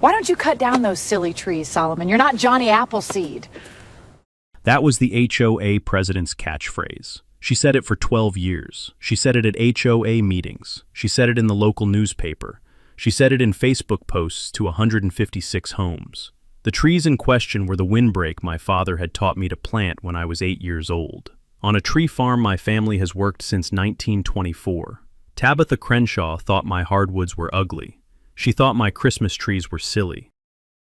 Why don't you cut down those silly trees, Solomon? You're not Johnny Appleseed. That was the HOA president's catchphrase. She said it for 12 years. She said it at HOA meetings. She said it in the local newspaper. She said it in Facebook posts to 156 homes. The trees in question were the windbreak my father had taught me to plant when I was 8 years old. On a tree farm my family has worked since 1924. Tabitha Crenshaw thought my hardwoods were ugly. She thought my Christmas trees were silly.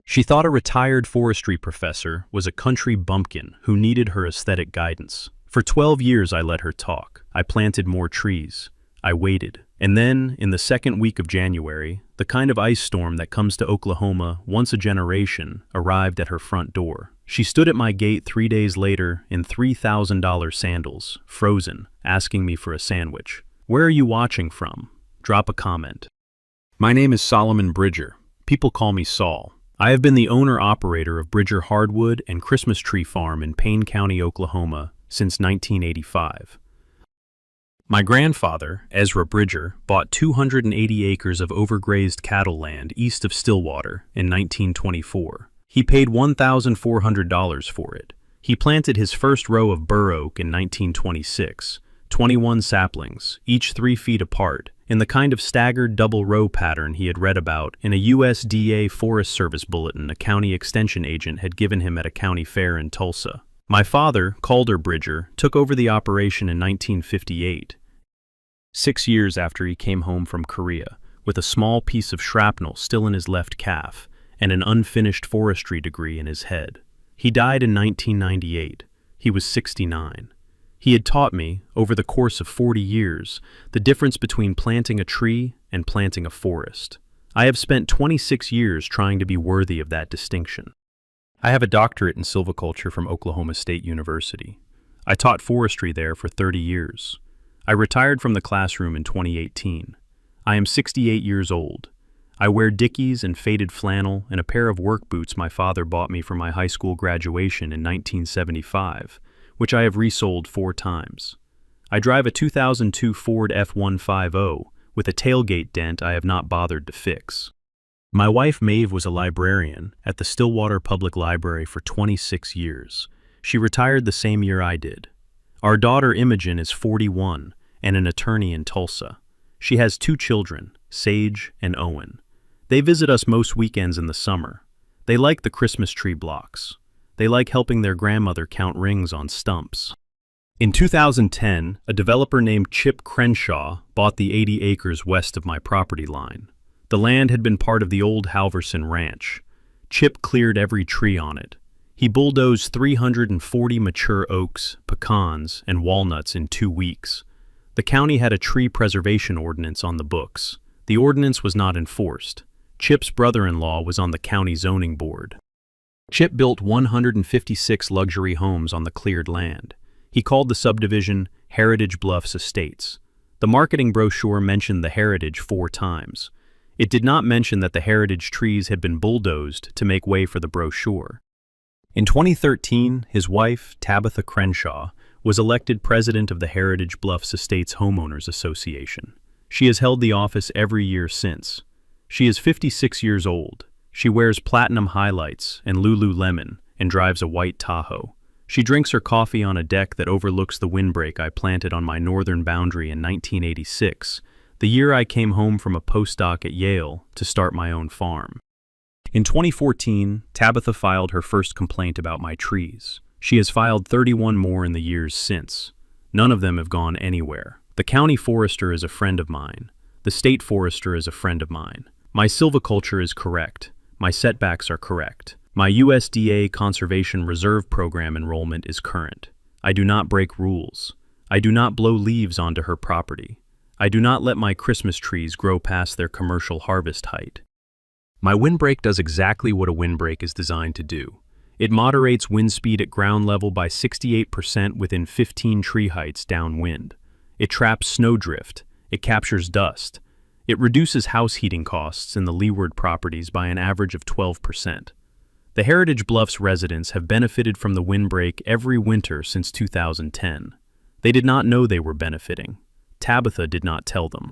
She thought a retired forestry professor was a country bumpkin who needed her aesthetic guidance. For 12 years I let her talk. I planted more trees. I waited. And then, in the second week of January, the kind of ice storm that comes to Oklahoma once a generation arrived at her front door. She stood at my gate 3 days later in $3,000 sandals, frozen, asking me for a sandwich. Where are you watching from? Drop a comment. My name is Solomon Bridger. People call me Saul. I have been the owner-operator of Bridger Hardwood and Christmas Tree Farm in Payne County, Oklahoma, since 1985. My grandfather, Ezra Bridger, bought 280 acres of overgrazed cattle land east of Stillwater in 1924. He paid $1,400 for it. He planted his first row of bur oak in 1926, 21 saplings, each 3 feet apart, in the kind of staggered double-row pattern he had read about in a USDA Forest Service bulletin a county extension agent had given him at a county fair in Tulsa. My father, Calder Bridger, took over the operation in 1958, 6 years after he came home from Korea, with a small piece of shrapnel still in his left calf and an unfinished forestry degree in his head. He died in 1998. He was 69. He had taught me, over the course of 40 years, the difference between planting a tree and planting a forest. I have spent 26 years trying to be worthy of that distinction. I have a doctorate in silviculture from Oklahoma State University. I taught forestry there for 30 years. I retired from the classroom in 2018. I am 68 years old. I wear Dickies and faded flannel and a pair of work boots my father bought me for my high school graduation in 1975, which I have resold 4 times. I drive a 2002 Ford F-150 with a tailgate dent I have not bothered to fix. My wife Maeve was a librarian at the Stillwater Public Library for 26 years. She retired the same year I did. Our daughter Imogen is 41 and an attorney in Tulsa. She has 2 children, Sage and Owen. They visit us most weekends in the summer. They like the Christmas tree blocks. They like helping their grandmother count rings on stumps. In 2010, a developer named Chip Crenshaw bought the 80 acres west of my property line. The land had been part of the old Halverson Ranch. Chip cleared every tree on it. He bulldozed 340 mature oaks, pecans, and walnuts in 2 weeks. The county had a tree preservation ordinance on the books. The ordinance was not enforced. Chip's brother-in-law was on the county zoning board. Chip built 156 luxury homes on the cleared land. He called the subdivision Heritage Bluffs Estates. The marketing brochure mentioned the heritage 4 times. It did not mention that the heritage trees had been bulldozed to make way for the brochure. In 2013, his wife, Tabitha Crenshaw, was elected president of the Heritage Bluffs Estates Homeowners Association. She has held the office every year since. She is 56 years old. She wears platinum highlights and Lululemon and drives a white Tahoe. She drinks her coffee on a deck that overlooks the windbreak I planted on my northern boundary in 1986, the year I came home from a postdoc at Yale to start my own farm. In 2014, Tabitha filed her first complaint about my trees. She has filed 31 more in the years since. None of them have gone anywhere. The county forester is a friend of mine. The state forester is a friend of mine. My silviculture is correct. My setbacks are correct. My USDA Conservation Reserve Program enrollment is current. I do not break rules. I do not blow leaves onto her property. I do not let my Christmas trees grow past their commercial harvest height. My windbreak does exactly what a windbreak is designed to do. It moderates wind speed at ground level by 68% within 15 tree heights downwind. It traps snowdrift. It captures dust. It reduces house heating costs in the leeward properties by an average of 12%. The Heritage Bluffs residents have benefited from the windbreak every winter since 2010. They did not know they were benefiting. Tabitha did not tell them.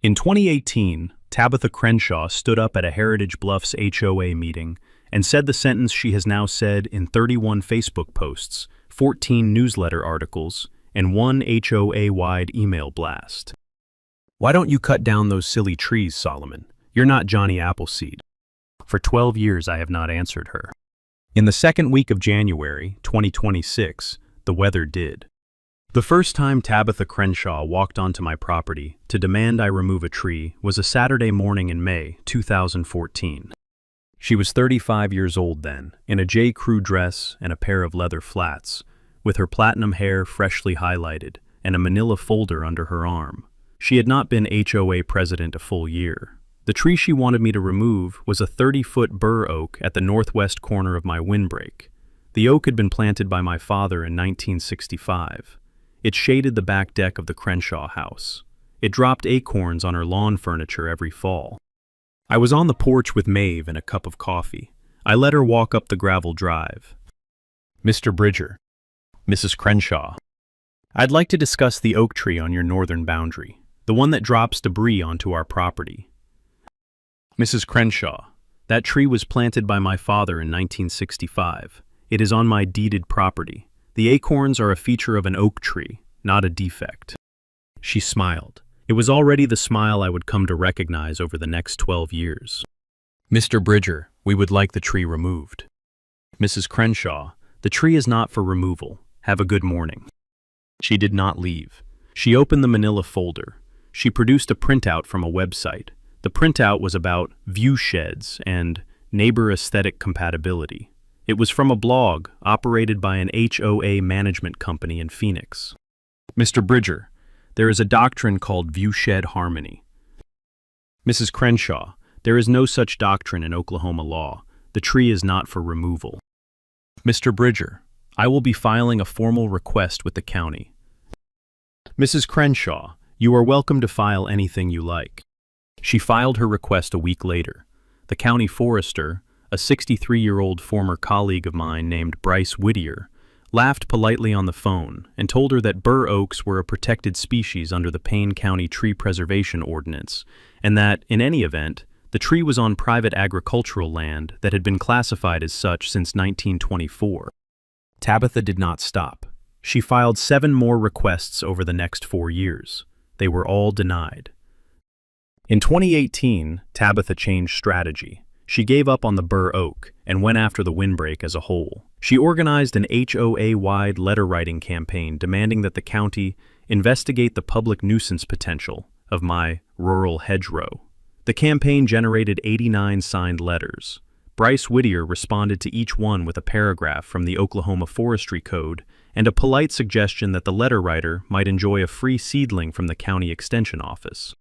In 2018, Tabitha Crenshaw stood up at a Heritage Bluffs HOA meeting and said the sentence she has now said in 31 Facebook posts, 14 newsletter articles, and one HOA-wide email blast. Why don't you cut down those silly trees, Solomon? You're not Johnny Appleseed. For 12 years I have not answered her. In the second week of January, 2026, the weather did. The first time Tabitha Crenshaw walked onto my property to demand I remove a tree was a Saturday morning in May 2014. She was 35 years old then, in a J. Crew dress and a pair of leather flats, with her platinum hair freshly highlighted and a manila folder under her arm. She had not been HOA president a full year. The tree she wanted me to remove was a 30-foot bur oak at the northwest corner of my windbreak. The oak had been planted by my father in 1965. It shaded the back deck of the Crenshaw house. It dropped acorns on her lawn furniture every fall. I was on the porch with Maeve and a cup of coffee. I let her walk up the gravel drive. Mr. Bridger, Mrs. Crenshaw, I'd like to discuss the oak tree on your northern boundary, the one that drops debris onto our property. Mrs. Crenshaw, that tree was planted by my father in 1965. It is on my deeded property. The acorns are a feature of an oak tree, not a defect. She smiled. It was already the smile I would come to recognize over the next 12 years. Mr. Bridger, we would like the tree removed. Mrs. Crenshaw, the tree is not for removal. Have a good morning. She did not leave. She opened the manila folder. She produced a printout from a website. The printout was about view sheds and neighbor aesthetic compatibility. It was from a blog operated by an HOA management company in Phoenix. Mr. Bridger, there is a doctrine called viewshed harmony. Mrs. Crenshaw, there is no such doctrine in Oklahoma law. The tree is not for removal. Mr. Bridger, I will be filing a formal request with the county. Mrs. Crenshaw, you are welcome to file anything you like. She filed her request a week later. The county forester, a 63-year-old former colleague of mine named Bryce Whittier, laughed politely on the phone and told her that bur oaks were a protected species under the Payne County Tree Preservation Ordinance, and that, in any event, the tree was on private agricultural land that had been classified as such since 1924. Tabitha did not stop. She filed 7 more requests over the next 4 years. They were all denied. In 2018, Tabitha changed strategy. She gave up on the bur oak and went after the windbreak as a whole. She organized an HOA-wide letter-writing campaign demanding that the county investigate the public nuisance potential of my rural hedgerow. The campaign generated 89 signed letters. Bryce Whittier responded to each one with a paragraph from the Oklahoma Forestry Code and a polite suggestion that the letter writer might enjoy a free seedling from the county extension office.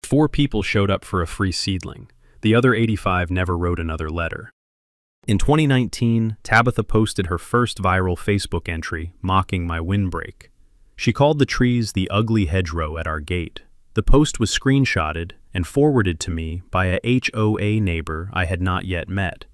4 people showed up for a free seedling. The other 85 never wrote another letter. In 2019, Tabitha posted her first viral Facebook entry mocking my windbreak. She called the trees the ugly hedgerow at our gate. The post was screenshotted and forwarded to me by a HOA neighbor I had not yet met,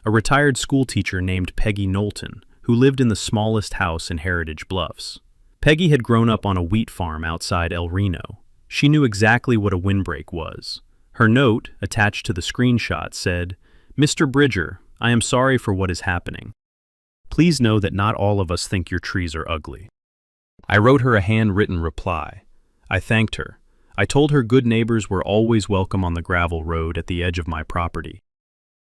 a retired schoolteacher named Peggy Knowlton, who lived in the smallest house in Heritage Bluffs. Peggy had grown up on a wheat farm outside El Reno. She knew exactly what a windbreak was. Her note, attached to the screenshot, said, "Mr. Bridger, I am sorry for what is happening. Please know that not all of us think your trees are ugly." I wrote her a handwritten reply. I thanked her. I told her good neighbors were always welcome on the gravel road at the edge of my property.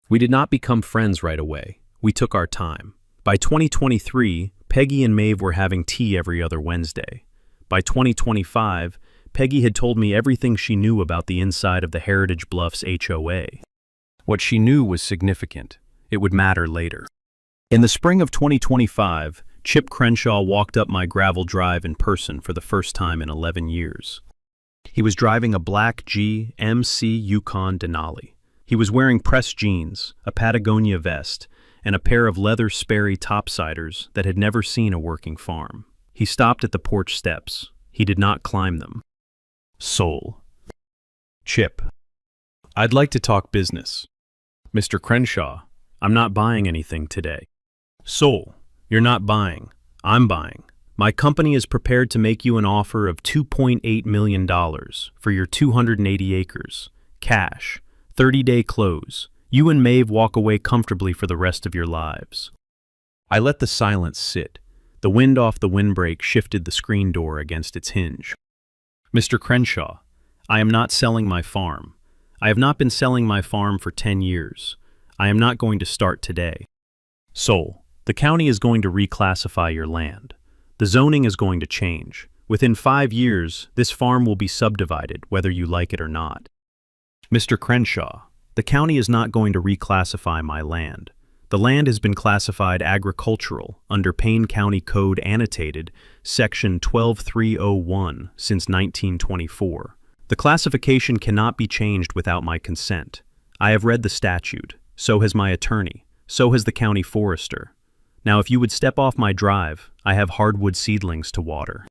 We did not become friends right away. We took our time. By 2023, Peggy and Maeve were having tea every other Wednesday. By 2025, Peggy had told me everything she knew about the inside of the Heritage Bluffs HOA. What she knew was significant. It would matter later. In the spring of 2025, Chip Crenshaw walked up my gravel drive in person for the first time in 11 years. He was driving a black GMC Yukon Denali. He was wearing pressed jeans, a Patagonia vest, and a pair of leather Sperry topsiders that had never seen a working farm. He stopped at the porch steps. He did not climb them. Soul. Chip. I'd like to talk business. Mr. Crenshaw, I'm not buying anything today. Soul. You're not buying. I'm buying. My company is prepared to make you an offer of $2.8 million for your 280 acres. Cash. 30-day close. You and Maeve walk away comfortably for the rest of your lives. I let the silence sit. The wind off the windbreak shifted the screen door against its hinge. Mr. Crenshaw, I am not selling my farm. I have not been selling my farm for 10 years. I am not going to start today. Sol, the county is going to reclassify your land. The zoning is going to change. Within 5 years, this farm will be subdivided, whether you like it or not. Mr. Crenshaw, the county is not going to reclassify my land. The land has been classified agricultural under Payne County Code Annotated, Section 12301, since 1924. The classification cannot be changed without my consent. I have read the statute. So has my attorney. So has the county forester. Now, if you would step off my drive, I have hardwood seedlings to water.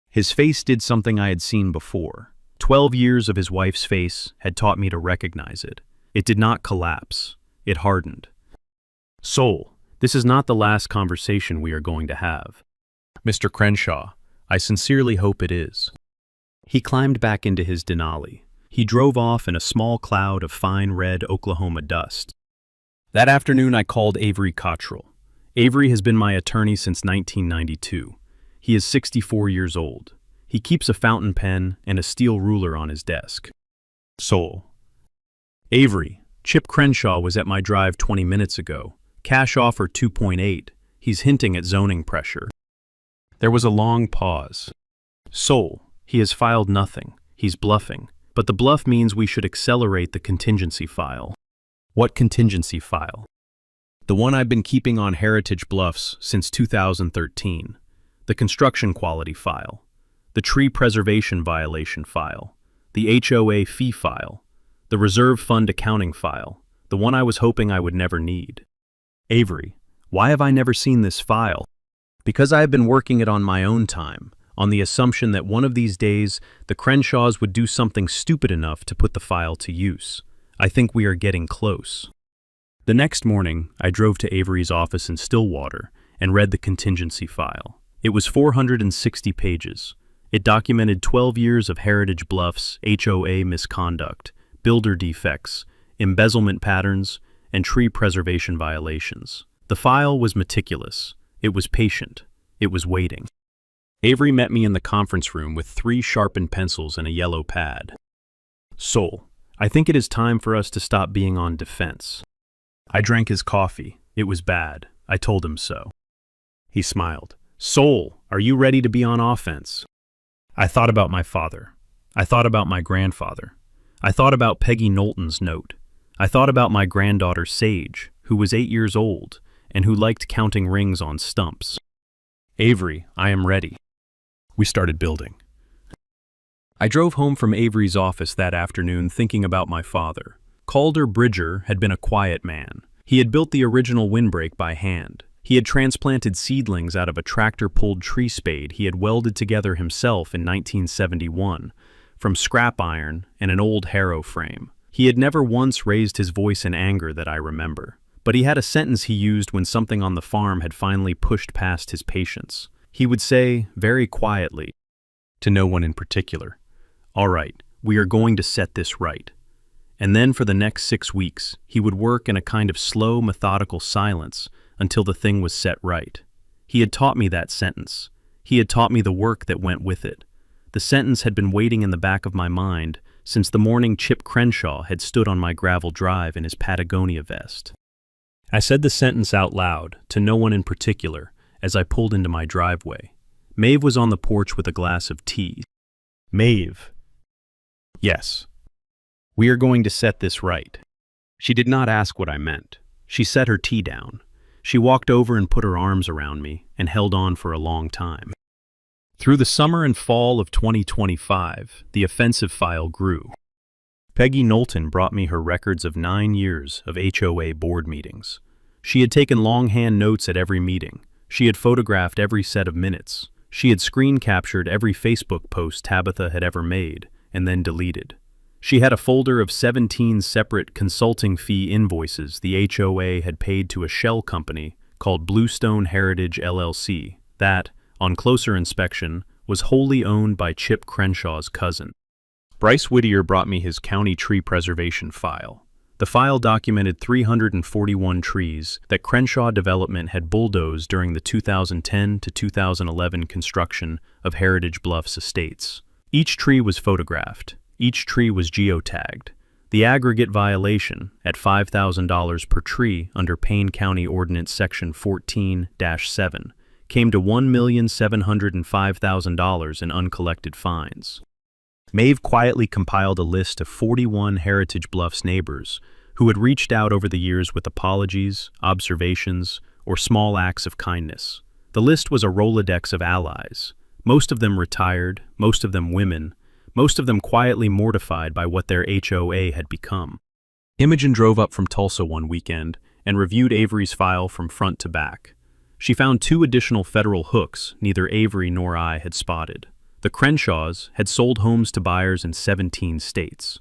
His face did something I had seen before. 12 years of his wife's face had taught me to recognize it. It did not collapse. It hardened. Sol, this is not the last conversation we are going to have. Mr. Crenshaw, I sincerely hope it is. He climbed back into his Denali. He drove off in a small cloud of fine red Oklahoma dust. That afternoon I called Avery Cottrell. Avery has been my attorney since 1992. He is 64 years old. He keeps a fountain pen and a steel ruler on his desk. Sol. Avery, Chip Crenshaw was at my drive 20 minutes ago. Cash offer 2.8. He's hinting at zoning pressure. There was a long pause. Sol, he has filed nothing. He's bluffing. But the bluff means we should accelerate the contingency file. What contingency file? The one I've been keeping on Heritage Bluffs since 2013. The construction quality file. The tree preservation violation file. The HOA fee file. The reserve fund accounting file. The one I was hoping I would never need. Avery, why have I never seen this file? Because I have been working it on my own time, on the assumption that one of these days the Crenshaws would do something stupid enough to put the file to use. I think we are getting close. The next morning, I drove to Avery's office in Stillwater and read the contingency file. It was 460 pages. It documented 12 years of Heritage Bluffs HOA misconduct, builder defects, embezzlement patterns, and tree preservation violations. The file was meticulous. It was patient. It was waiting. Avery met me in the conference room with 3 sharpened pencils and a yellow pad. Sol, I think it is time for us to stop being on defense. I drank his coffee. It was bad. I told him so. He smiled. Sol, are you ready to be on offense? I thought about my father. I thought about my grandfather. I thought about Peggy Knowlton's note. I thought about my granddaughter Sage, who was 8 years old and who liked counting rings on stumps. Avery, I am ready. We started building. I drove home from Avery's office that afternoon thinking about my father. Calder Bridger had been a quiet man. He had built the original windbreak by hand. He had transplanted seedlings out of a tractor-pulled tree spade he had welded together himself in 1971, from scrap iron and an old harrow frame. He had never once raised his voice in anger that I remember, but he had a sentence he used when something on the farm had finally pushed past his patience. He would say, very quietly, to no one in particular, "All right, we are going to set this right." And then for the next 6 weeks, he would work in a kind of slow, methodical silence until the thing was set right. He had taught me that sentence. He had taught me the work that went with it. The sentence had been waiting in the back of my mind since the morning Chip Crenshaw had stood on my gravel drive in his Patagonia vest. I said the sentence out loud, to no one in particular, as I pulled into my driveway. Maeve was on the porch with a glass of tea. Maeve. Yes. We are going to set this right. She did not ask what I meant. She set her tea down. She walked over and put her arms around me and held on for a long time. Through the summer and fall of 2025, the offensive file grew. Peggy Knowlton brought me her records of 9 years of HOA board meetings. She had taken longhand notes at every meeting. She had photographed every set of minutes. She had screen captured every Facebook post Tabitha had ever made and then deleted. She had a folder of 17 separate consulting fee invoices the HOA had paid to a shell company called Bluestone Heritage LLC that, on closer inspection, was wholly owned by Chip Crenshaw's cousin. Bryce Whittier brought me his county tree preservation file. The file documented 341 trees that Crenshaw Development had bulldozed during the 2010 to 2011 construction of Heritage Bluffs estates. Each tree was photographed. Each tree was geotagged. The aggregate violation, at $5,000 per tree under Payne County Ordinance Section 14-7, came to $1,705,000 in uncollected fines. Maeve quietly compiled a list of 41 Heritage Bluffs neighbors who had reached out over the years with apologies, observations, or small acts of kindness. The list was a Rolodex of allies, most of them retired, most of them women, most of them quietly mortified by what their HOA had become. Imogen drove up from Tulsa one weekend and reviewed Avery's file from front to back. She found 2 additional federal hooks neither Avery nor I had spotted. The Crenshaws had sold homes to buyers in 17 states.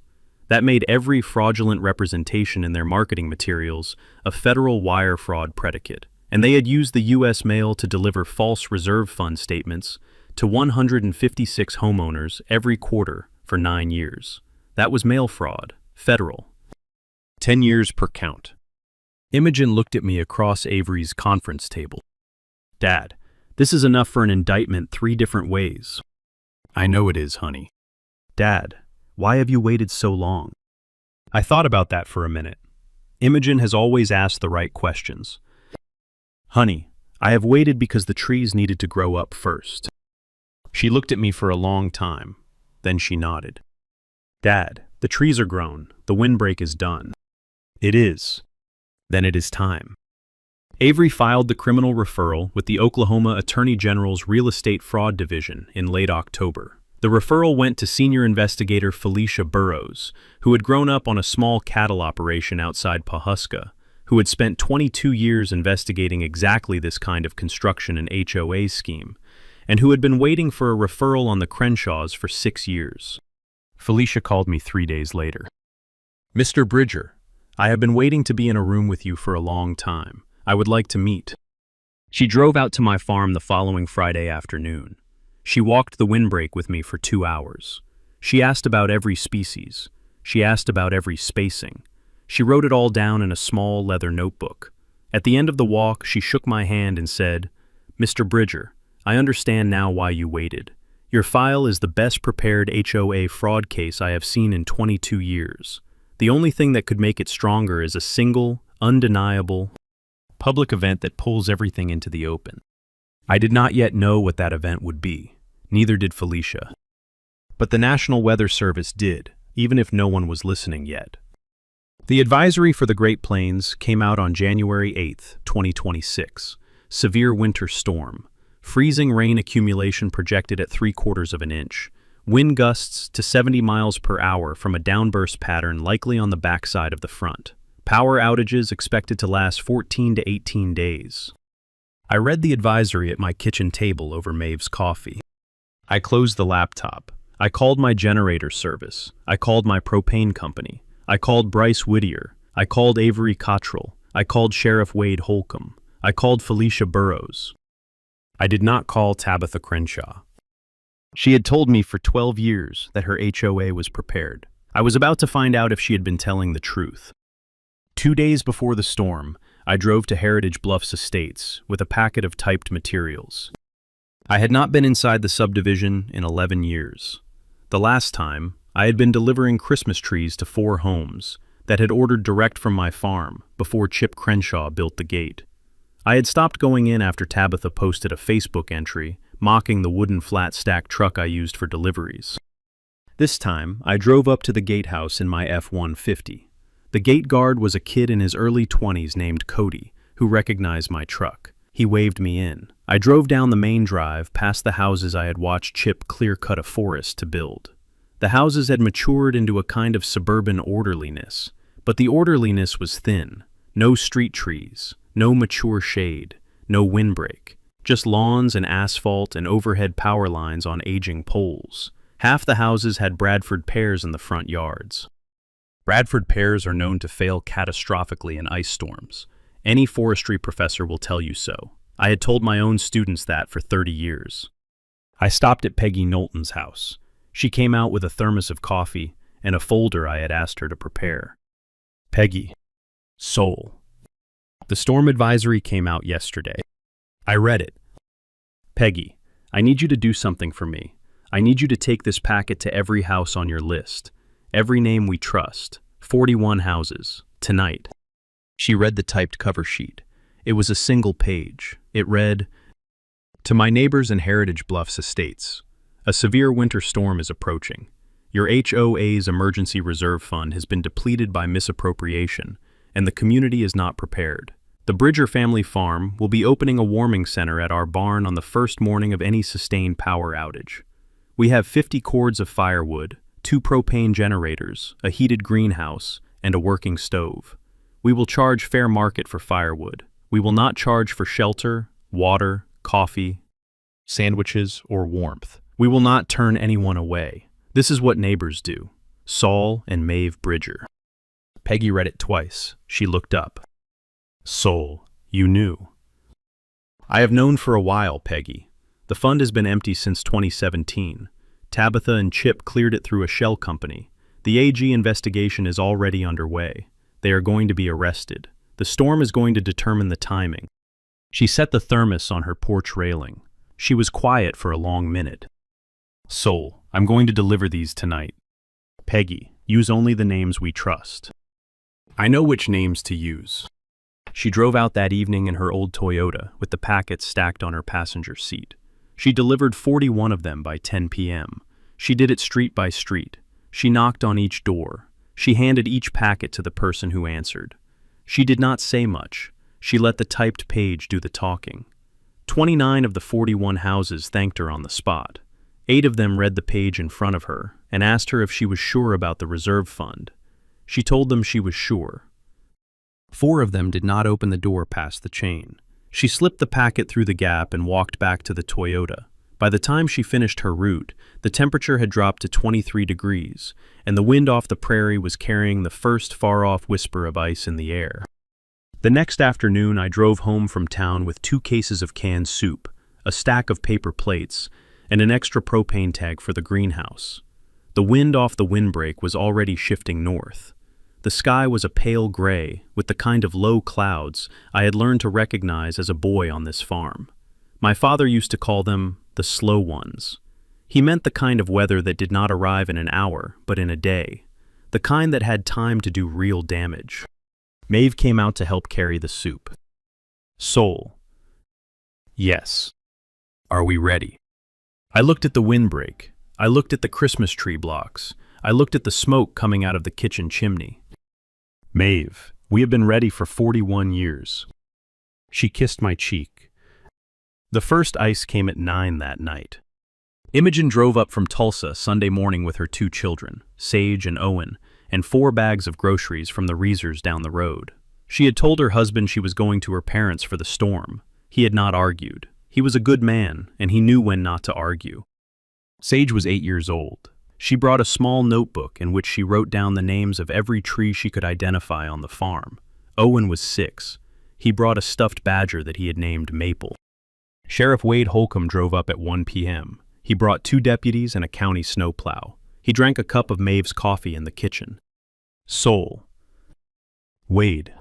That made every fraudulent representation in their marketing materials a federal wire fraud predicate, and they had used the U.S. mail to deliver false reserve fund statements to 156 homeowners every quarter for 9 years. That was mail fraud, federal. 10 years per count. Imogen looked at me across Avery's conference table. Dad, this is enough for an indictment 3 different ways. I know it is, honey. Dad, why have you waited so long? I thought about that for a minute. Imogen has always asked the right questions. Honey, I have waited because the trees needed to grow up first. She looked at me for a long time. Then she nodded. Dad, the trees are grown. The windbreak is done. It is. Then it is time. Avery filed the criminal referral with the Oklahoma Attorney General's Real Estate Fraud Division in late October. The referral went to senior investigator Felicia Burrows, who had grown up on a small cattle operation outside Pawhuska, who had spent 22 years investigating exactly this kind of construction and HOA scheme, and who had been waiting for a referral on the Crenshaws for 6 years. Felicia called me 3 days later. Mr. Bridger, I have been waiting to be in a room with you for a long time. I would like to meet. She drove out to my farm the following Friday afternoon. She walked the windbreak with me for 2 hours. She asked about every species. She asked about every spacing. She wrote it all down in a small leather notebook. At the end of the walk, she shook my hand and said, Mr. Bridger, I understand now why you waited. Your file is the best prepared HOA fraud case I have seen in 22 years. The only thing that could make it stronger is a single, undeniable, public event that pulls everything into the open. I did not yet know what that event would be. Neither did Felicia. But the National Weather Service did, even if no one was listening yet. The advisory for the Great Plains came out on January 8, 2026. Severe winter storm. Freezing rain accumulation projected at 3/4 of an inch. Wind gusts to 70 miles per hour from a downburst pattern likely on the backside of the front. Power outages expected to last 14 to 18 days. I read the advisory at my kitchen table over Maeve's coffee. I closed the laptop. I called my generator service. I called my propane company. I called Bryce Whittier. I called Avery Cottrell. I called Sheriff Wade Holcomb. I called Felicia Burrows. I did not call Tabitha Crenshaw. She had told me for 12 years that her HOA was prepared. I was about to find out if she had been telling the truth. 2 days before the storm, I drove to Heritage Bluffs Estates with a packet of typed materials. I had not been inside the subdivision in 11 years. The last time, I had been delivering Christmas trees to 4 homes that had ordered direct from my farm before Chip Crenshaw built the gate. I had stopped going in after Tabitha posted a Facebook entry mocking the wooden flat-stack truck I used for deliveries. This time, I drove up to the gatehouse in my F-150. The gate guard was a kid in his early 20s named Cody, who recognized my truck. He waved me in. I drove down the main drive past the houses I had watched Chip clear-cut a forest to build. The houses had matured into a kind of suburban orderliness, but the orderliness was thin. No street trees, no mature shade, no windbreak, just lawns and asphalt and overhead power lines on aging poles. Half the houses had Bradford pears in the front yards. Bradford pears are known to fail catastrophically in ice storms. Any forestry professor will tell you so. I had told my own students that for 30 years. I stopped at Peggy Knowlton's house. She came out with a thermos of coffee and a folder I had asked her to prepare. Peggy. Soul. The storm advisory came out yesterday. I read it. Peggy, I need you to do something for me. I need you to take this packet to every house on your list. Every name we trust. 41 houses. Tonight. She read the typed cover sheet. It was a single page. It read, "To my neighbors in Heritage Bluffs Estates, a severe winter storm is approaching. Your HOA's emergency reserve fund has been depleted by misappropriation, and the community is not prepared. The Bridger family farm will be opening a warming center at our barn on the first morning of any sustained power outage. We have 50 cords of firewood, 2 propane generators, a heated greenhouse, and a working stove. We will charge fair market for firewood. We will not charge for shelter, water, coffee, sandwiches, or warmth. We will not turn anyone away. This is what neighbors do. Saul and Maeve Bridger." Peggy read it twice. She looked up. "Soul, you knew." "I have known for a while, Peggy. The fund has been empty since 2017. Tabitha and Chip cleared it through a shell company. The AG investigation is already underway. They are going to be arrested. The storm is going to determine the timing." She set the thermos on her porch railing. She was quiet for a long minute. "Soul, I'm going to deliver these tonight. Peggy, use only the names we trust." "I know which names to use." She drove out that evening in her old Toyota with the packets stacked on her passenger seat. She delivered 41 of them by 10 p.m. She did it street by street. She knocked on each door. She handed each packet to the person who answered. She did not say much. She let the typed page do the talking. 29 of the 41 houses thanked her on the spot. 8 of them read the page in front of her and asked her if she was sure about the reserve fund. She told them she was sure. 4 of them did not open the door past the chain. She slipped the packet through the gap and walked back to the Toyota. By the time she finished her route, the temperature had dropped to 23 degrees, and the wind off the prairie was carrying the first far-off whisper of ice in the air. The next afternoon, I drove home from town with 2 cases of canned soup, a stack of paper plates, and an extra propane tank for the greenhouse. The wind off the windbreak was already shifting north. The sky was a pale gray, with the kind of low clouds I had learned to recognize as a boy on this farm. My father used to call them the slow ones. He meant the kind of weather that did not arrive in an hour, but in a day. The kind that had time to do real damage. Maeve came out to help carry the soup. "Soul." "Yes." "Are we ready?" I looked at the windbreak. I looked at the Christmas tree blocks. I looked at the smoke coming out of the kitchen chimney. "Maeve, we have been ready for 41 years. She kissed my cheek. The first ice came at 9 that night. Imogen drove up from Tulsa Sunday morning with her 2 children, Sage and Owen, and 4 bags of groceries from the Reesers down the road. She had told her husband she was going to her parents for the storm. He had not argued. He was a good man, and he knew when not to argue. Sage was 8 years old. She brought a small notebook in which she wrote down the names of every tree she could identify on the farm. Owen was 6. He brought a stuffed badger that he had named Maple. Sheriff Wade Holcomb drove up at 1 p.m. He brought 2 deputies and a county snowplow. He drank a cup of Maeve's coffee in the kitchen. "Soul." "Wade."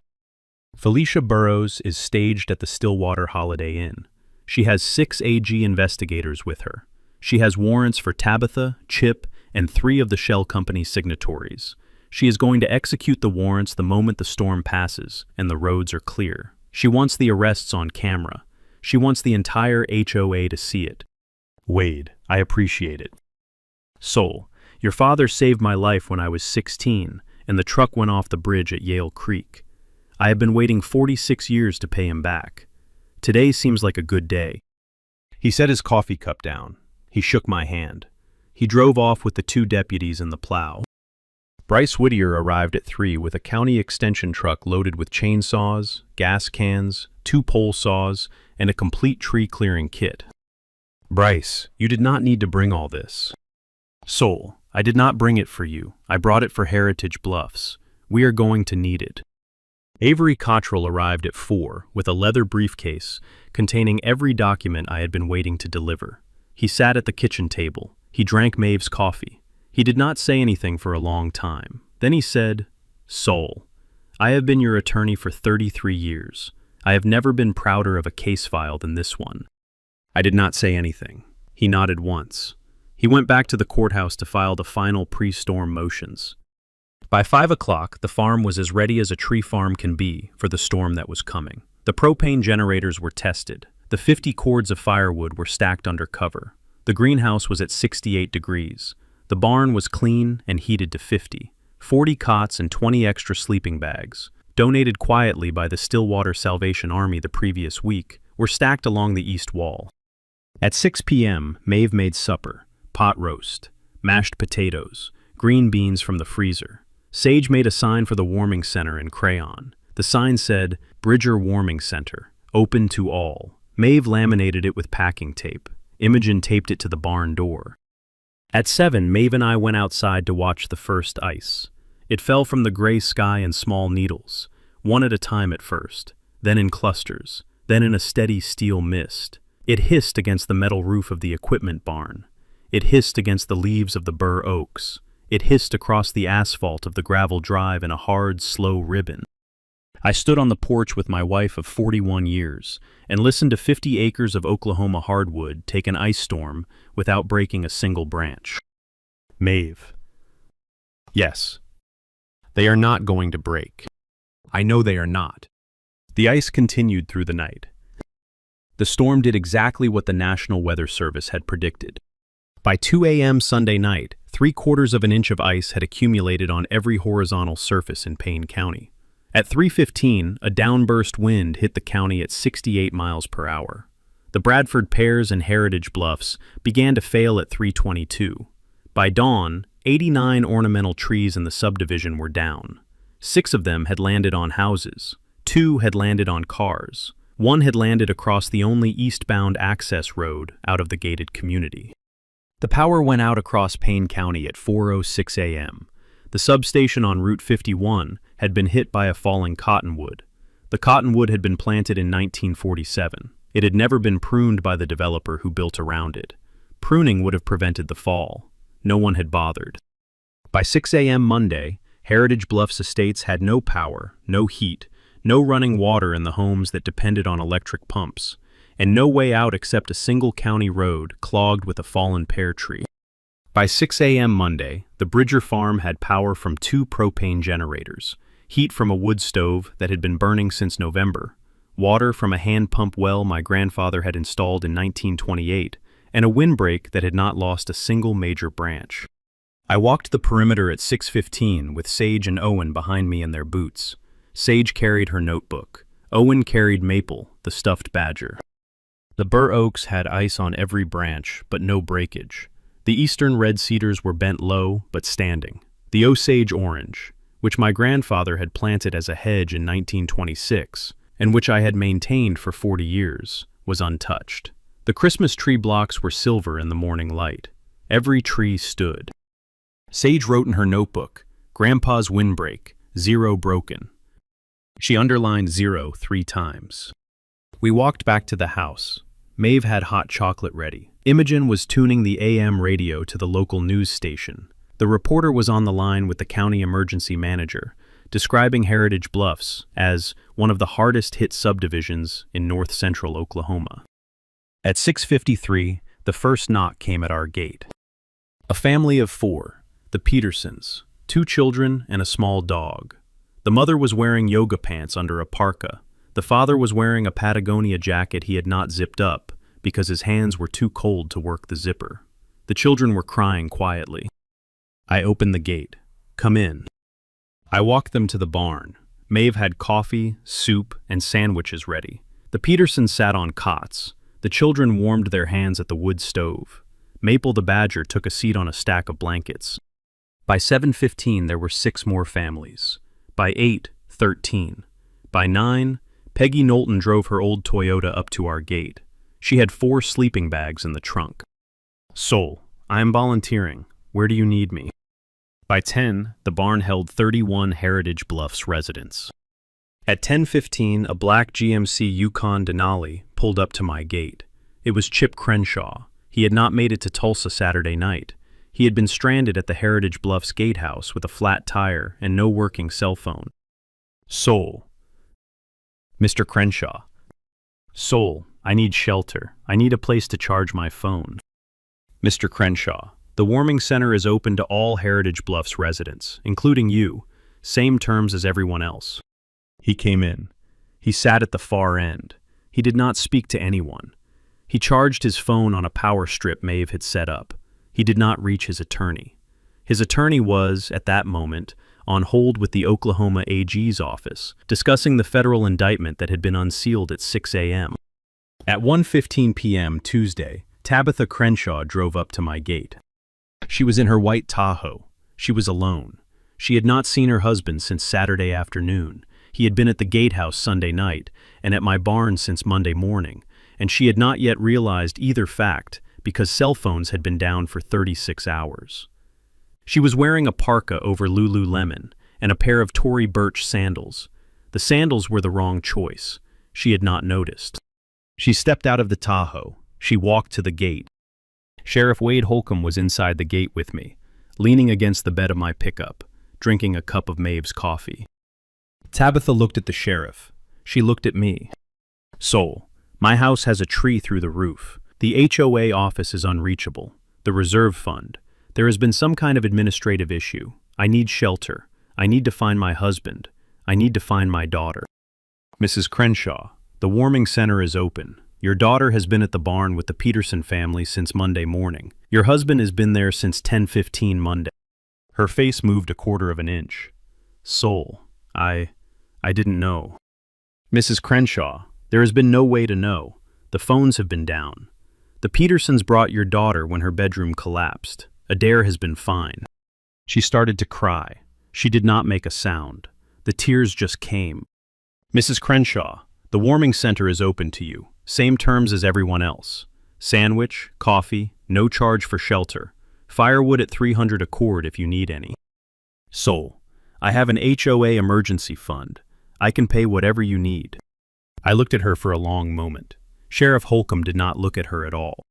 Felicia Burrows is staged at the Stillwater Holiday Inn. She has 6 AG investigators with her. She has warrants for Tabitha, Chip, and 3 of the shell company's signatories. She is going to execute the warrants the moment the storm passes and the roads are clear. She wants the arrests on camera. She wants the entire HOA to see it. "Wade, I appreciate it." "Soul, your father saved my life when I was 16, and the truck went off the bridge at Yale Creek. I have been waiting 46 years to pay him back. Today seems like a good day." He set his coffee cup down. He shook my hand. He drove off with the 2 deputies and the plow. Bryce Whittier arrived at 3 with a county extension truck loaded with chainsaws, gas cans, 2 pole saws, and a complete tree-clearing kit. "Bryce, you did not need to bring all this." "Soul, I did not bring it for you. I brought it for Heritage Bluffs. We are going to need it." Avery Cottrell arrived at 4 with a leather briefcase containing every document I had been waiting to deliver. He sat at the kitchen table. He drank Maeve's coffee. He did not say anything for a long time. Then he said, "Sol, I have been your attorney for 33 years. I have never been prouder of a case file than this one." I did not say anything. He nodded once. He went back to the courthouse to file the final pre-storm motions. By 5 o'clock, the farm was as ready as a tree farm can be for the storm that was coming. The propane generators were tested. The 50 cords of firewood were stacked under cover. The greenhouse was at 68 degrees. The barn was clean and heated to 50. 40 cots and 20 extra sleeping bags, donated quietly by the Stillwater Salvation Army the previous week, were stacked along the east wall. At 6 p.m., Maeve made supper, pot roast, mashed potatoes, green beans from the freezer. Sage made a sign for the warming center in crayon. The sign said, "Bridger Warming Center, open to all." Maeve laminated it with packing tape. Imogen taped it to the barn door. At 7, Maeve and I went outside to watch the first ice. It fell from the gray sky in small needles, one at a time at first, then in clusters, then in a steady steel mist. It hissed against the metal roof of the equipment barn. It hissed against the leaves of the bur oaks. It hissed across the asphalt of the gravel drive in a hard, slow ribbon. I stood on the porch with my wife of 41 years and listened to 50 acres of Oklahoma hardwood take an ice storm without breaking a single branch. Maeve. Yes. They are not going to break. I know they are not. The ice continued through the night. The storm did exactly what the National Weather Service had predicted. By 2 a.m. Sunday night, 3/4 of an inch of ice had accumulated on every horizontal surface in Payne County. At 3:15, a downburst wind hit the county at 68 miles per hour. The Bradford Pears and Heritage Bluffs began to fail at 3:22. By dawn, 89 ornamental trees in the subdivision were down. 6 of them had landed on houses. 2 had landed on cars. 1 had landed across the only eastbound access road out of the gated community. The power went out across Payne County at 4:06 a.m. The substation on Route 51 had been hit by a falling cottonwood. The cottonwood had been planted in 1947. It had never been pruned by the developer who built around it. Pruning would have prevented the fall. No one had bothered. By 6 a.m. Monday, Heritage Bluffs Estates had no power, no heat, no running water in the homes that depended on electric pumps, and no way out except a single county road clogged with a fallen pear tree. By 6 a.m. Monday, the Bridger farm had power from 2 propane generators, heat from a wood stove that had been burning since November, water from a hand pump well my grandfather had installed in 1928, and a windbreak that had not lost a single major branch. I walked the perimeter at 6:15 with Sage and Owen behind me in their boots. Sage carried her notebook. Owen carried Maple, the stuffed badger. The bur oaks had ice on every branch, but no breakage. The eastern red cedars were bent low, but standing. The Osage orange, which my grandfather had planted as a hedge in 1926, and which I had maintained for 40 years, was untouched. The Christmas tree blocks were silver in the morning light. Every tree stood. Sage wrote in her notebook, "Grandpa's windbreak, 0 broken." She underlined 0 3 times. We walked back to the house. Maeve had hot chocolate ready. Imogen was tuning the AM radio to the local news station. The reporter was on the line with the county emergency manager, describing Heritage Bluffs as one of the hardest-hit subdivisions in north-central Oklahoma. At 6:53, the first knock came at our gate. A family of 4, the Petersons, 2 children and a small dog. The mother was wearing yoga pants under a parka. The father was wearing a Patagonia jacket he had not zipped up because his hands were too cold to work the zipper. The children were crying quietly. I opened the gate. "Come in." I walked them to the barn. Maeve had coffee, soup, and sandwiches ready. The Petersons sat on cots. The children warmed their hands at the wood stove. Maple the badger took a seat on a stack of blankets. By 7:15, there were 6 more families. By 8, 13. By 9, Peggy Knowlton drove her old Toyota up to our gate. She had 4 sleeping bags in the trunk. "Sol, I am volunteering. Where do you need me?" By 10, the barn held 31 Heritage Bluffs residents. At 10:15, a black GMC Yukon Denali pulled up to my gate. It was Chip Crenshaw. He had not made it to Tulsa Saturday night. He had been stranded at the Heritage Bluffs gatehouse with a flat tire and no working cell phone. Soul. Mr. Crenshaw. Soul, I need shelter. I need a place to charge my phone. Mr. Crenshaw, the warming center is open to all Heritage Bluffs residents, including you. Same terms as everyone else. He came in. He sat at the far end. He did not speak to anyone. He charged his phone on a power strip Maeve had set up. He did not reach his attorney. His attorney was, at that moment, on hold with the Oklahoma AG's office, discussing the federal indictment that had been unsealed at 6 a.m. At 1:15 p.m. Tuesday, Tabitha Crenshaw drove up to my gate. She was in her white Tahoe. She was alone. She had not seen her husband since Saturday afternoon. He had been at the gatehouse Sunday night and at my barn since Monday morning, and she had not yet realized either fact because cell phones had been down for 36 hours. She was wearing a parka over Lululemon and a pair of Tory Burch sandals. The sandals were the wrong choice. She had not noticed. She stepped out of the Tahoe. She walked to the gate. Sheriff Wade Holcomb was inside the gate with me, leaning against the bed of my pickup, drinking a cup of Maeve's coffee. Tabitha looked at the sheriff. She looked at me. Soul, my house has a tree through the roof. The HOA office is unreachable. The reserve fund. There has been some kind of administrative issue. I need shelter. I need to find my husband. I need to find my daughter. Mrs. Crenshaw, the warming center is open. Your daughter has been at the barn with the Peterson family since Monday morning. Your husband has been there since 10:15 Monday. Her face moved a quarter of an inch. Soul, I didn't know. Mrs. Crenshaw, there has been no way to know. The phones have been down. The Petersons brought your daughter when her bedroom collapsed. Adair has been fine. She started to cry. She did not make a sound. The tears just came. Mrs. Crenshaw, the warming center is open to you. Same terms as everyone else. Sandwich, coffee, no charge for shelter. Firewood at $300 a cord if you need any. Soul, I have an HOA emergency fund. I can pay whatever you need. I looked at her for a long moment. Sheriff Holcomb did not look at her at all.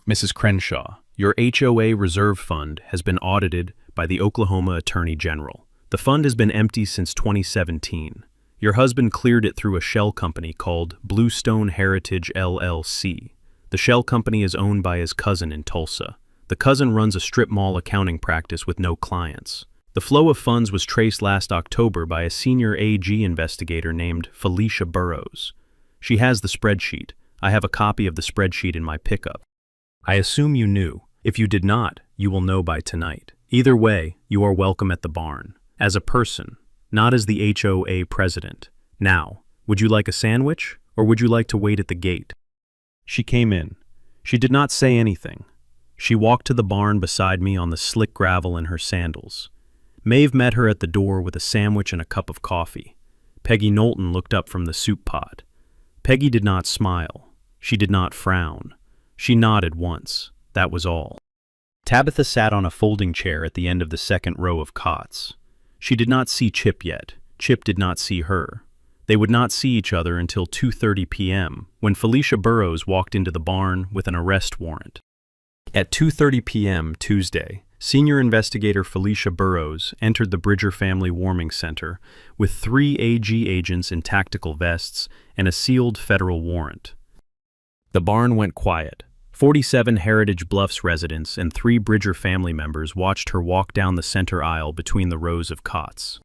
Mrs. Crenshaw, your HOA reserve fund has been audited by the Oklahoma Attorney General. The fund has been empty since 2017. Your husband cleared it through a shell company called Bluestone Heritage LLC. The shell company is owned by his cousin in Tulsa. The cousin runs a strip mall accounting practice with no clients. The flow of funds was traced last October by a senior AG investigator named Felicia Burrows. She has the spreadsheet. I have a copy of the spreadsheet in my pickup. I assume you knew. If you did not, you will know by tonight. Either way, you are welcome at the barn. As a person, not as the HOA president. Now, would you like a sandwich, or would you like to wait at the gate? She came in. She did not say anything. She walked to the barn beside me on the slick gravel in her sandals. Maeve met her at the door with a sandwich and a cup of coffee. Peggy Knowlton looked up from the soup pot. Peggy did not smile. She did not frown. She nodded once. That was all. Tabitha sat on a folding chair at the end of the second row of cots. She did not see Chip yet. Chip did not see her. They would not see each other until 2:30 p.m., when Felicia Burrows walked into the barn with an arrest warrant. At 2:30 p.m. Tuesday, Senior Investigator Felicia Burrows entered the Bridger Family Warming Center with 3 AG agents in tactical vests and a sealed federal warrant. The barn went quiet. 47 Heritage Bluffs residents and 3 Bridger family members watched her walk down the center aisle between the rows of cots.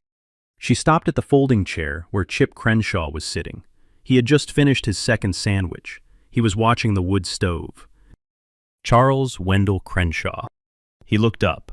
She stopped at the folding chair where Chip Crenshaw was sitting. He had just finished his second sandwich. He was watching the wood stove. Charles Wendell Crenshaw. He looked up.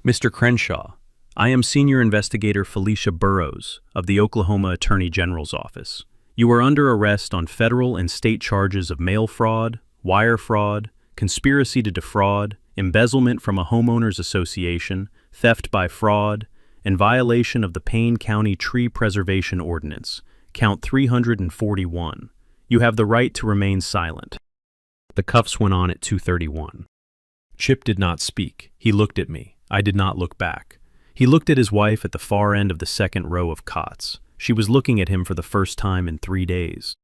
Mr. Crenshaw, I am Senior Investigator Felicia Burrows of the Oklahoma Attorney General's office. You are under arrest on federal and state charges of mail fraud, wire fraud, conspiracy to defraud, embezzlement from a homeowners association, theft by fraud, and violation of the Payne County Tree Preservation Ordinance, count 341. You have the right to remain silent. The cuffs went on at 2:31. Chip did not speak. He looked at me. I did not look back. He looked at his wife at the far end of the second row of cots. She was looking at him for the first time in 3 days.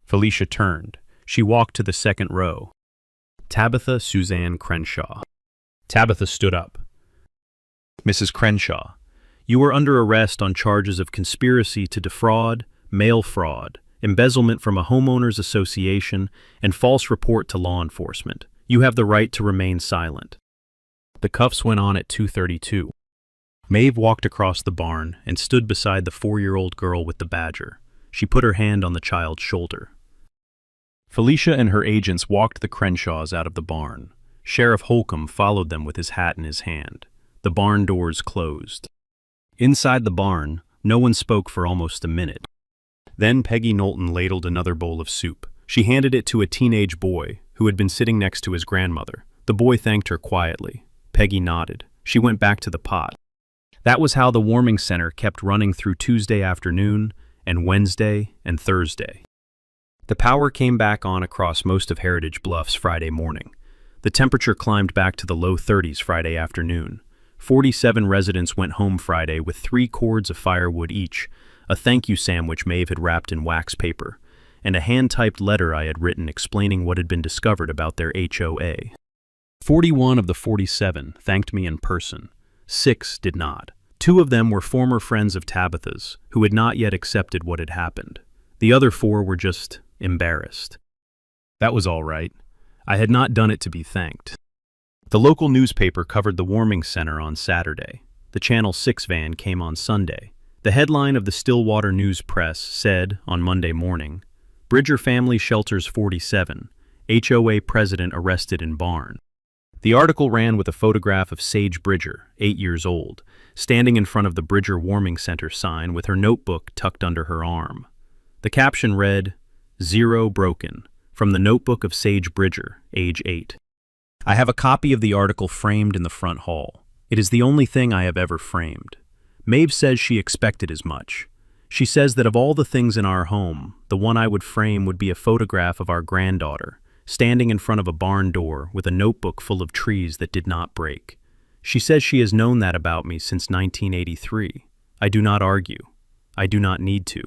Felicia turned. She walked to the second row. Tabitha Suzanne Crenshaw. Tabitha stood up. Mrs. Crenshaw, you are under arrest on charges of conspiracy to defraud, mail fraud, embezzlement from a homeowners association, and false report to law enforcement. You have the right to remain silent. The cuffs went on at 2:32. Maeve walked across the barn and stood beside the 4-year-old girl with the badger. She put her hand on the child's shoulder. Felicia and her agents walked the Crenshaws out of the barn. Sheriff Holcomb followed them with his hat in his hand. The barn doors closed. Inside the barn, no one spoke for almost a minute. Then Peggy Knowlton ladled another bowl of soup. She handed it to a teenage boy who had been sitting next to his grandmother. The boy thanked her quietly. Peggy nodded. She went back to the pot. That was how the warming center kept running through Tuesday afternoon and Wednesday and Thursday. The power came back on across most of Heritage Bluffs Friday morning. The temperature climbed back to the low 30s Friday afternoon. 47 residents went home Friday with 3 cords of firewood each, a thank you sandwich Maeve had wrapped in wax paper, and a hand-typed letter I had written explaining what had been discovered about their HOA. 41 of the 47 thanked me in person. 6 did not. 2 of them were former friends of Tabitha's, who had not yet accepted what had happened. The other 4 were just embarrassed. That was all right. I had not done it to be thanked. The local newspaper covered the warming center on Saturday. The Channel 6 van came on Sunday. The headline of the Stillwater News Press said, on Monday morning, Bridger Family Shelters 47, HOA President Arrested in Barn. The article ran with a photograph of Sage Bridger, 8 years old, standing in front of the Bridger Warming Center sign with her notebook tucked under her arm. The caption read, "Zero broken, from the notebook of Sage Bridger, age 8. I have a copy of the article framed in the front hall. It is the only thing I have ever framed. Maeve says she expected as much. She says that of all the things in our home, the one I would frame would be a photograph of our granddaughter, standing in front of a barn door with a notebook full of trees that did not break. She says she has known that about me since 1983. I do not argue. I do not need to."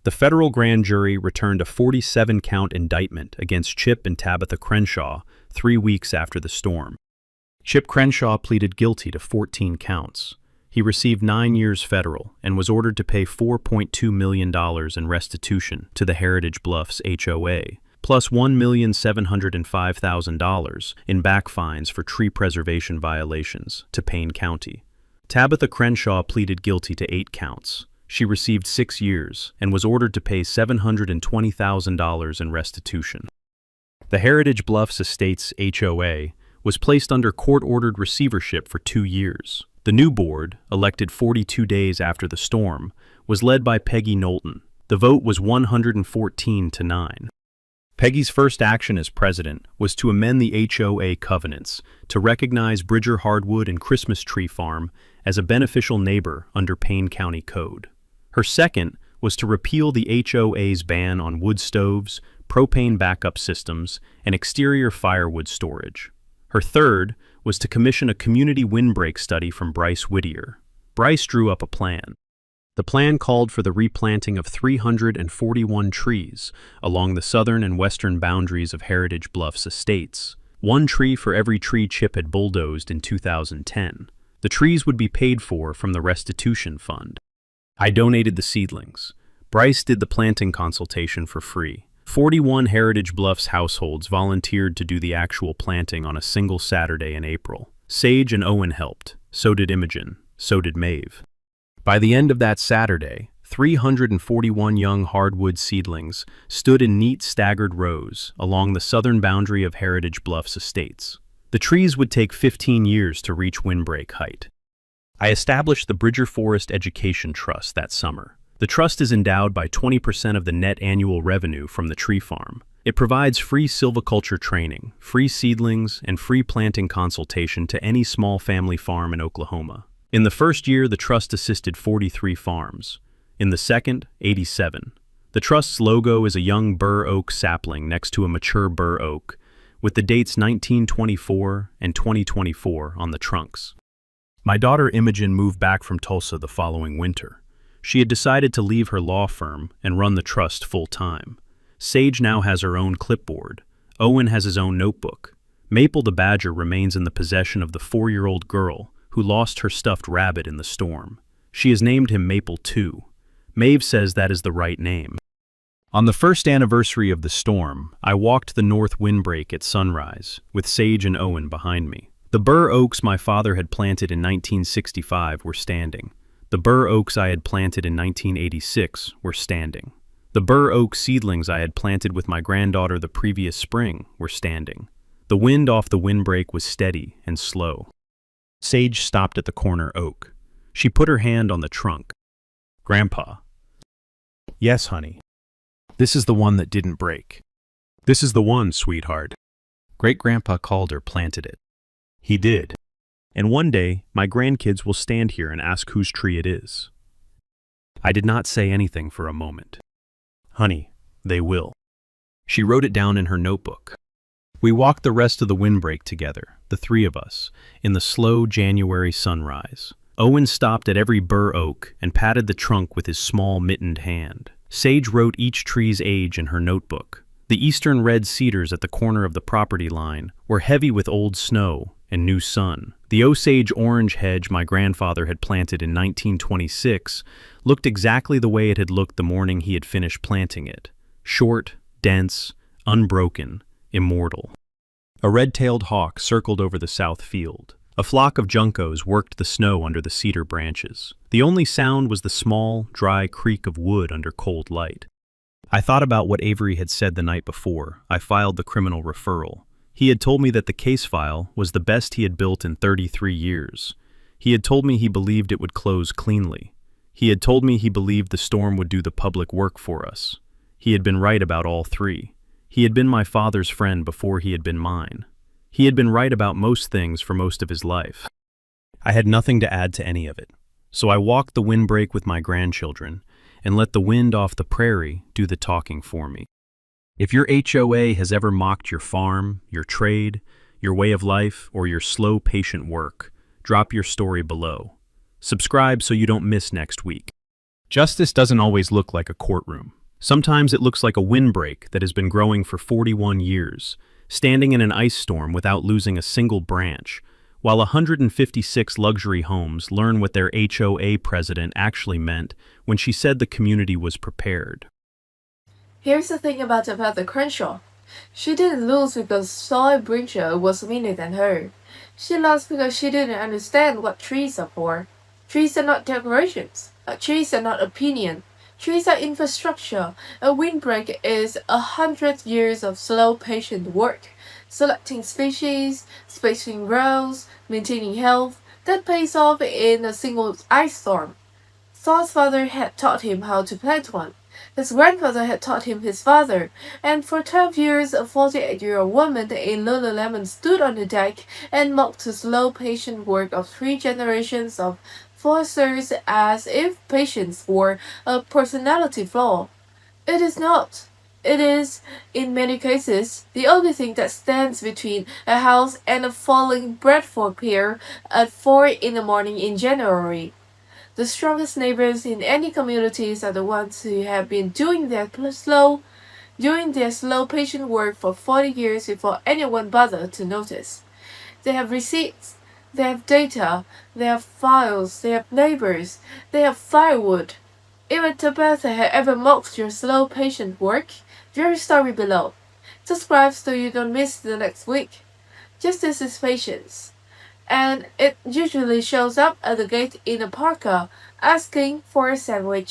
The federal grand jury returned a 47-count indictment against Chip and Tabitha Crenshaw 3 weeks after the storm. Chip Crenshaw pleaded guilty to 14 counts. He received 9 years federal and was ordered to pay $4.2 million in restitution to the Heritage Bluffs HOA, plus $1,705,000 in back fines for tree preservation violations to Payne County. Tabitha Crenshaw pleaded guilty to 8 counts. She received 6 years and was ordered to pay $720,000 in restitution. The Heritage Bluffs Estates HOA was placed under court-ordered receivership for 2 years. The new board, elected 42 days after the storm, was led by Peggy Knowlton. The vote was 114 to 9. Peggy's first action as president was to amend the HOA covenants to recognize Bridger Hardwood and Christmas Tree Farm as a beneficial neighbor under Payne County Code. Her second was to repeal the HOA's ban on wood stoves, propane backup systems, and exterior firewood storage. Her third was to commission a community windbreak study from Bryce Whittier. Bryce drew up a plan. The plan called for the replanting of 341 trees along the southern and western boundaries of Heritage Bluffs Estates, 1 tree for every tree Chip had bulldozed in 2010. The trees would be paid for from the restitution fund. I donated the seedlings. Bryce did the planting consultation for free. 41 Heritage Bluffs households volunteered to do the actual planting on a single Saturday in April. Sage and Owen helped. So did Imogen. So did Maeve. By the end of that Saturday, 341 young hardwood seedlings stood in neat staggered rows along the southern boundary of Heritage Bluffs Estates. The trees would take 15 years to reach windbreak height. I established the Bridger Forest Education Trust that summer. The trust is endowed by 20% of the net annual revenue from the tree farm. It provides free silviculture training, free seedlings, and free planting consultation to any small family farm in Oklahoma. In the first year, the trust assisted 43 farms. In the second, 87. The trust's logo is a young bur oak sapling next to a mature bur oak, with the dates 1924 and 2024 on the trunks. My daughter Imogen moved back from Tulsa the following winter. She had decided to leave her law firm and run the trust full-time. Sage now has her own clipboard, Owen has his own notebook. Maple the badger remains in the possession of the 4-year-old girl who lost her stuffed rabbit in the storm. She has named him Maple too. Maeve says that is the right name. On the first anniversary of the storm, I walked the north windbreak at sunrise, with Sage and Owen behind me. The bur oaks my father had planted in 1965 were standing. The bur oaks I had planted in 1986 were standing. The bur oak seedlings I had planted with my granddaughter the previous spring were standing. The wind off the windbreak was steady and slow. Sage stopped at the corner oak. She put her hand on the trunk. "Grandpa." "Yes, honey. This is the one that didn't break." "This is the one, sweetheart." Great-grandpa Calder planted it. He did. And one day, my grandkids will stand here and ask whose tree it is. I did not say anything for a moment. "Honey, they will." She wrote it down in her notebook. We walked the rest of the windbreak together, the three of us, in the slow January sunrise. Owen stopped at every bur oak and patted the trunk with his small mittened hand. Sage wrote each tree's age in her notebook. The eastern red cedars at the corner of the property line were heavy with old snow and new sun. The Osage orange hedge my grandfather had planted in 1926 looked exactly the way it had looked the morning he had finished planting it. Short, dense, unbroken, immortal. A red-tailed hawk circled over the south field. A flock of juncos worked the snow under the cedar branches. The only sound was the small, dry creak of wood under cold light. I thought about what Avery had said the night before I filed the criminal referral. He had told me that the case file was the best he had built in 33 years. He had told me he believed it would close cleanly. He had told me he believed the storm would do the public work for us. He had been right about all three. He had been my father's friend before he had been mine. He had been right about most things for most of his life. I had nothing to add to any of it, so I walked the windbreak with my grandchildren and let the wind off the prairie do the talking for me. If your HOA has ever mocked your farm, your trade, your way of life, or your slow, patient work, drop your story below. Subscribe so you don't miss next week. Justice doesn't always look like a courtroom. Sometimes it looks like a windbreak that has been growing for 41 years, standing in an ice storm without losing a single branch, while 156 luxury homes learn what their HOA president actually meant when she said the community was prepared. Here's the thing about the Crenshaw. She didn't lose because Soy Brincher was meaner than her. She lost because she didn't understand what trees are for. Trees are not decorations. Trees are not opinion. Trees are infrastructure. A windbreak is 100 years of slow, patient work. Selecting species, spacing rows, maintaining health, that pays off in a single ice storm. Thor's father had taught him how to plant one. His grandfather had taught him his father, and for 12 years a 48-year-old woman in Lululemon stood on the deck and mocked the slow, patient work of 3 generations of foresters as if patience were a personality flaw. It is not. It is, in many cases, the only thing that stands between a house and a falling Bradford pear at 4 in the morning in January. The strongest neighbors in any communities are the ones who have been doing their slow, patient work for 40 years before anyone bothered to notice. They have receipts, they have data, they have files, they have neighbors, they have firewood. If Tabitha had ever mocked your slow, patient work, your story below. Subscribe so you don't miss the next week. Justice is patience, and it usually shows up at the gate in a parka asking for a sandwich.